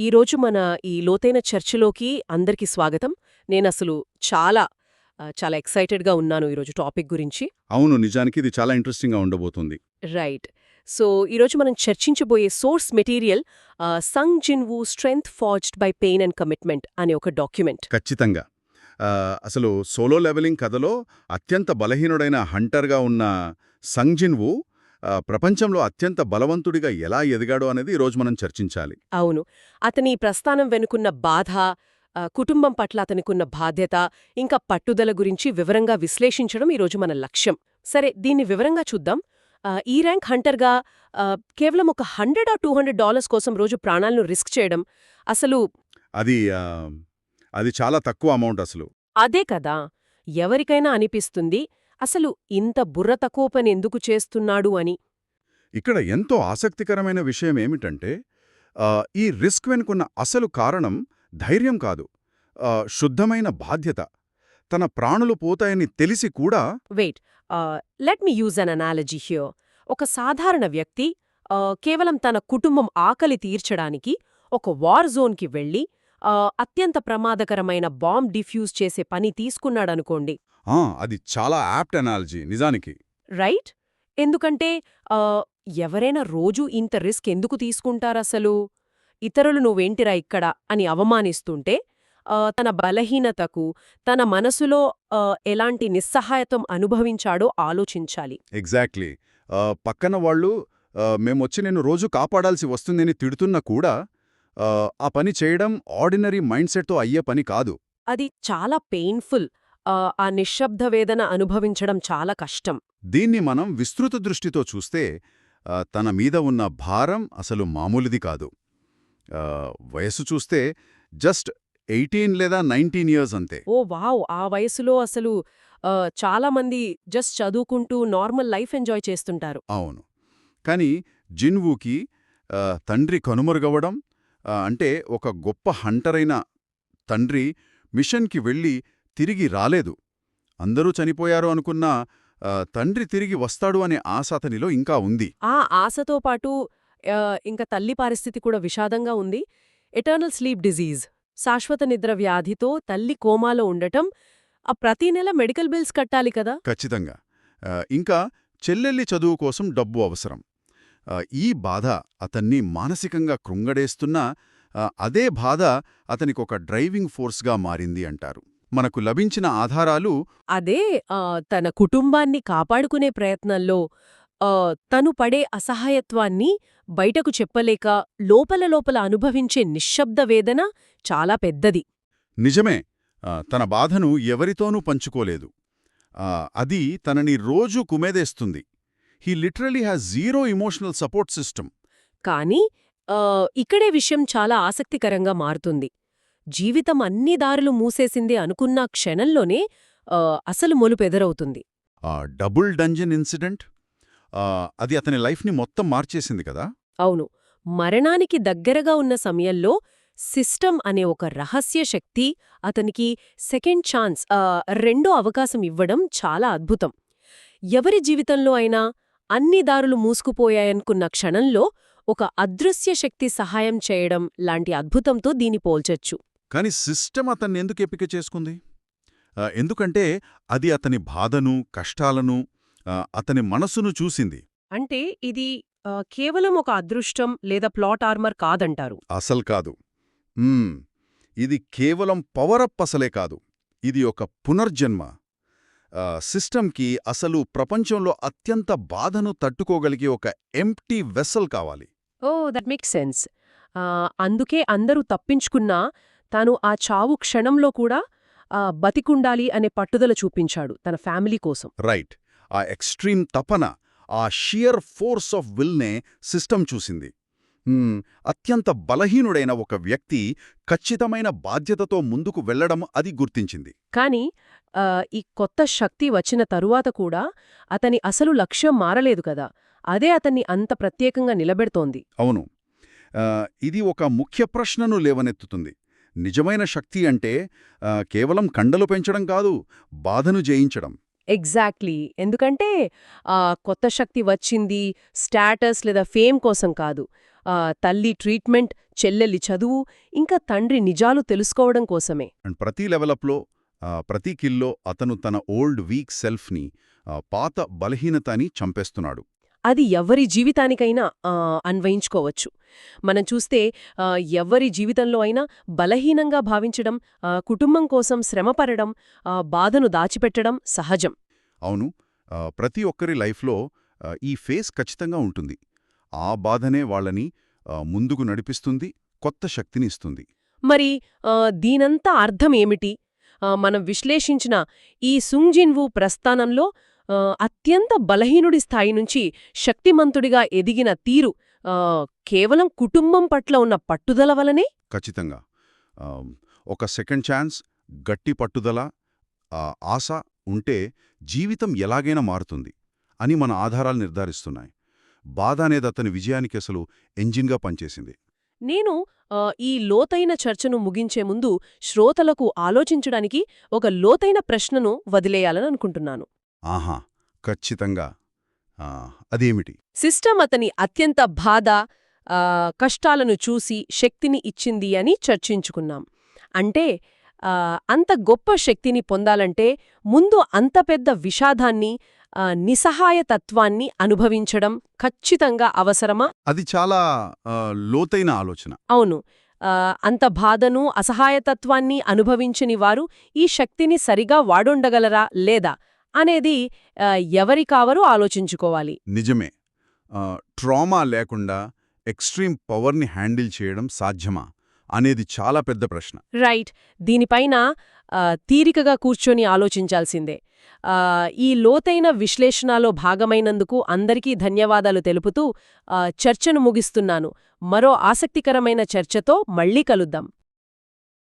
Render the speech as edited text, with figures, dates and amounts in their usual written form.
ఈరోజు మన ఈ లోతైన చర్చలోకి అందరికీ స్వాగతం. నేనసలు చాలా చాలా ఎక్సైటెడ్‌గా ఉన్నాను ఈరోజు టాపిక్ గురించి. అవును. నిజానికి ఇది చాలా ఇంట్రెస్టింగ్‌గా ఉండబోతుంది. రైట్. సో, ఈరోజు మనం చర్చించబోయే source material 'Sung Jin Woo strength forged by pain and commitment' అనే ఒక డాక్యుమెంట్. ఖచ్చితంగా. అసలు సోలో లెవెలింగ్ కథలో అత్యంత బలహీనుడైన హంటర్‌గా ఉన్న సంగ్ జిన్ వూ ప్రపంచంలో అత్యంత బలవంతుడిగా ఎలా ఎదిగాడో అనేది ఈరోజు మనం చర్చించాలి. అవును. అతని ప్రస్థానం వెనుకున్న బాధ, కుటుంబం పట్ల అతనికున్న బాధ్యత, ఇంకా పట్టుదల గురించి వివరంగా విశ్లేషించడం ఈరోజు మన లక్ష్యం. సరే, దీన్ని వివరంగా చూద్దాం. ఈ ర్యాంక్ హంటర్గా కేవలం ఒక $100 or $200 కోసం రోజు ప్రాణాలను రిస్క్ చేయడం అసలు అది అది చాలా తక్కువ అమౌంట్ అసలు. అదే కదా! ఎవరికైనా అనిపిస్తుంది అసలు ఇంత బుర్ర తక్కువ పని ఎందుకు చేస్తున్నాడు అని. ఇక్కడ ఎంతో ఆసక్తికరమైన విషయం ఏమిటంటే ఈ రిస్క్ వెనుకున్న అసలు కారణం ధైర్యం కాదు, శుద్ధమైన బాధ్యత. తన ప్రాణులు పోతాయని తెలిసి కూడా wait, let me use an analogy here. ఒక సాధారణ వ్యక్తి కేవలం తన కుటుంబం ఆకలి తీర్చడానికి ఒక వార్ జోన్కి వెళ్ళి అత్యంత ప్రమాదకరమైన బాంబ్ డిఫ్యూజ్ చేసే పని తీసుకున్నాడనుకోండి. అది చాలా యాప్ట్ అనాలజీ నిజానికి. రైట్? ఎందుకంటే ఆ, ఎవరైనా రోజూ ఇంత రిస్క్ ఎందుకు తీసుకుంటారసలు? ఇతరులు నువ్వేంటిరా ఇక్కడ అని అవమానిస్తుంటే తన బలహీనతకు, తన మనసులో ఎలాంటి నిస్సహాయతం అనుభవించాడో ఆలోచించాలి. ఎగ్జాక్ట్లీ. పక్కన వాళ్ళు మేమొచ్చి నిన్ను రోజు కాపాడాల్సి వస్తుందని తిడుతున్నా కూడా ఆ పని చేయడం ఆర్డినరీ మైండ్ సెట్తో అయ్యే పని కాదు. అది చాలా పెయిన్ఫుల్. ఆ నిశ్శబ్ద వేదన అనుభవించడం చాలా కష్టం. దీన్ని మనం విస్తృత దృష్టితో చూస్తే తన మీద ఉన్న భారం అసలు మామూలుది కాదు. వయసు చూస్తే జస్ట్ 18 లేదా 19 ఇయర్స్ అంతే. ఓ వావ్! ఆ వయసులో అసలు చాలామంది జస్ట్ చదువుకుంటూ నార్మల్ లైఫ్ ఎంజాయ్ చేస్తుంటారు. అవును. కానీ జిన్వూకి తండ్రి కనుమరుగవడం, అంటే ఒక గొప్ప హంటరైన తండ్రి మిషన్కి వెళ్ళి తిరిగి రాలేదు. అందరూ చనిపోయారు అనుకున్న తండ్రి తిరిగి వస్తాడు అనే ఆశ అతనిలో ఇంకా ఉంది. ఆ ఆశతో పాటు ఇంక తల్లి పరిస్థితి కూడా విషాదంగా ఉంది. ఎటర్నల్ స్లీప్ డిజీజ్, శాశ్వత నిద్ర వ్యాధితో తల్లి కోమాలో ఉండటం, ప్రతి నెల మెడికల్ బిల్స్ కట్టాలి కదా. ఖచ్చితంగా. ఇంకా చెల్లెల్లి చదువు కోసం డబ్బు అవసరం. ఈ బాధ అతన్ని మానసికంగా కృంగడేస్తున్నా అదే బాధ అతనికొక డ్రైవింగ్ ఫోర్స్గా మారింది అంటారు. మనకు లభించిన ఆధారాలు అదే తన కుటుంబాన్ని కాపాడుకునే ప్రయత్నంలో తను పడే అసహాయత్వాన్ని బయటకు చెప్పలేక లోపల లోపల అనుభవించే నిశ్శబ్ద వేదన చాలా పెద్దది. నిజమే. తన బాధను ఎవరితోనూ పంచుకోలేదు. అది తనని రోజూ కుమేదేస్తుంది. He literally has zero emotional support system. కానీ ఇక్కడే విషయం చాలా ఆసక్తికరంగా మారుతుంది. జీవితం అన్ని దారులు మూసేసింది అనుకున్న క్షణంలోనే అసలు మొలుపెదరవుతుంది. డబుల్ డంజన్ ఇన్సిడెంట్ అది అతని లైఫ్ని మొత్తం మార్చేసింది కదా. అవును. మరణానికి దగ్గరగా ఉన్న సమయంలో సిస్టమ్ అనే ఒక రహస్య శక్తి అతనికి సెకండ్ ఛాన్స్, రెండో అవకాశం ఇవ్వడం చాలా అద్భుతం. ఎవరి జీవితంలో అయినా అన్ని దారులు మూసుకుపోయాయనుకున్న క్షణంలో ఒక అదృశ్య శక్తి సహాయం చేయడం లాంటి అద్భుతంతో దీని పోల్చొచ్చు. కాని సిస్టమ్ అతన్ని ఎందుకు ఎంపిక చేసుకుంది? ఎందుకంటే అది అతని బాధను, కష్టాలను, అతని మనసును చూసింది. అంటే ఇది కేవలం ఒక అదృష్టం లేదా ప్లాట్ ఆర్మర్ కాదంటారు. అసలు కాదు. ఇది కేవలం పవరప్ అసలే కాదు. ఇది ఒక పునర్జన్మ. సిస్టమ్కి అసలు ప్రపంచంలో అత్యంత బాధను తట్టుకోగలిగే ఒక ఎంప్టీ వెస్సల్ కావాలి. ఓ, దట్ మేక్ సెన్స్. అందుకే అందరూ తప్పించుకున్నా తాను ఆ చావు క్షణంలో కూడా బతికుండాలి అనే పట్టుదల చూపించాడు తన ఫ్యామిలీ కోసం. రైట్. ఆ ఎక్స్ట్రీమ్ తపన, ఆ షియర్ ఫోర్స్ ఆఫ్ విల్నే సిస్టమ్ చూసింది. అత్యంత బలహీనుడైన ఒక వ్యక్తి ఖచ్చితమైన బాధ్యతతో ముందుకు వెళ్లడం అది గుర్తించింది. కాని ఈ కొత్త శక్తి వచ్చిన తరువాత కూడా అతని అసలు లక్ష్యం మారలేదు కదా. అదే అతన్ని అంత ప్రత్యేకంగా నిలబెడుతోంది. అవును. ఇది ఒక ముఖ్య ప్రశ్నను లేవనెత్తుతుంది. నిజమైన శక్తి అంటే కేవలం కండలు పెంచడం కాదు, బాధను జయించడం. ఎగ్జాక్ట్లీ. ఎందుకంటే కొత్త శక్తి వచ్చింది స్టాటస్ లేదా ఫేమ్ కోసం కాదు, తల్లి ట్రీట్మెంట్, చెల్లెలి చదువు, ఇంకా తండ్రి నిజాలు తెలుసుకోవడం కోసమే. అండ్ ప్రతి లెవెలప్లో ప్రతి కిల్లో అతను తన ఓల్డ్ వీక్ సెల్ఫ్ని పాత బలహీనత అని చంపేస్తున్నాడు. అది ఎవరి జీవితానికైనా అన్వయించుకోవచ్చు. మనం చూస్తే ఎవరి జీవితంలో అయినా బలహీనంగా భావించడం, కుటుంబం కోసం శ్రమపడడం, బాధను దాచిపెట్టడం సహజం. అవును, ప్రతి ఒక్కరి లైఫ్లో ఈ ఫేస్ ఖచ్చితంగా ఉంటుంది. ఆ బాధనే వాళ్ళని ముందుకు నడిపిస్తుంది, కొత్త శక్తిని ఇస్తుంది. మరి దీనంతా అర్థం ఏమిటి? మనం విశ్లేషించిన ఈ సుంగ్జిన్వు ప్రస్థానంలో అత్యంత బలహీనుడి స్థాయి నుంచి శక్తిమంతుడిగా ఎదిగిన తీరు కేవలం కుటుంబం పట్ల ఉన్న పట్టుదల వలనే? ఖచ్చితంగా. ఒక సెకండ్ ఛాన్స్, గట్టి పట్టుదల, ఆశ ఉంటే జీవితం ఎలాగైనా మారుతుంది అని మన ఆధారాలు నిర్ధారిస్తున్నాయి. బాధ అనేది అతని విజయానికి అసలు ఎంజిన్గా పనిచేసింది. నేను ఈ లోతైన చర్చను ముగించే ముందు శ్రోతలకు ఆలోచించడానికి ఒక లోతైన ప్రశ్నను వదిలేయాలని అనుకుంటున్నాను. ఆహా, ఖచ్చితంగా. అదేమిటి? సిస్టమ్ అతని అత్యంత బాధ, కష్టాలను చూసి శక్తిని ఇచ్చింది అని చర్చించుకున్నాం. అంటే అంత గొప్ప శక్తిని పొందాలంటే ముందు అంత పెద్ద విషాదాన్ని, నిస్సహాయతత్వాన్ని అనుభవించడం ఖచ్చితంగా అవసరమా? అది చాలా లోతైన ఆలోచన. అవును. అంత బాధను, అసహాయతత్వాన్ని అనుభవించని వారు ఈ శక్తిని సరిగా వాడుండగలరా లేదా అనేది ఎవరికావరు ఆలోచించుకోవాలి. నిజమే. ట్రామా లేకుండా ఎక్స్ట్రీమ్ పవర్ని హ్యాండిల్ చేయడం సాధ్యమా అనేది చాలా పెద్ద ప్రశ్న. రైట్. దీనిపైన తీరికగా కూర్చొని ఆలోచించాల్సిందే. ఈ లోతైన విశ్లేషణలో భాగమైనందుకు అందరికీ ధన్యవాదాలు తెలుపుతూ చర్చను ముగిస్తున్నాను. మరో ఆసక్తికరమైన చర్చతో మళ్ళీ కలుద్దాం.